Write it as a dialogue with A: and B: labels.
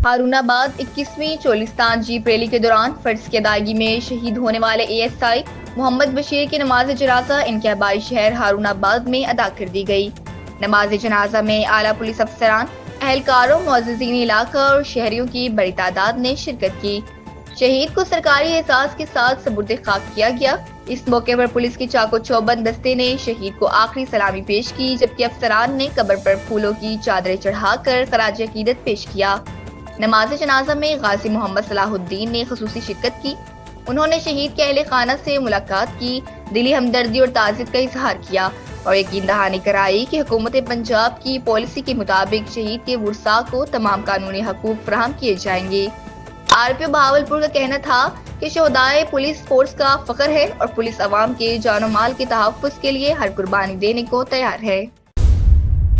A: ہارون آباد 21ویں Cholistan jeep rally کے دوران فرض کی ادائیگی میں شہید ہونے والے ASI محمد بشیر کی نماز جنازہ ان کے آبائی شہر ہارون آباد میں ادا کر دی گئی۔ نماز جنازہ میں اعلیٰ پولیس افسران، اہلکاروں، معززین علاقہ اور شہریوں کی بڑی تعداد نے شرکت کی۔ شہید کو سرکاری اعزاز کے ساتھ سپرد خاک کیا گیا۔ اس موقع پر پولیس کی چاق و چوبند دستے نے شہید کو آخری سلامی پیش کی، جبکہ افسران نے قبر پر پھولوں کی چادریں چڑھا کر خراج عقیدت پیش کیا۔ نماز جنازہ میں غازی محمد صلاح الدین نے خصوصی شرکت کی۔ انہوں نے شہید کے اہل خانہ سے ملاقات کی، دلی ہمدردی اور تعزیت کا اظہار کیا اور یقین دہانی کرائی کہ حکومت پنجاب کی پالیسی کے مطابق شہید کے ورثاء کو تمام قانونی حقوق فراہم کیے جائیں گے۔ RPO بہاولپور کا کہنا تھا کہ شہدائے پولیس فورس کا فخر ہے اور پولیس عوام کے جان و مال کے تحفظ کے لیے ہر قربانی دینے کو تیار ہے۔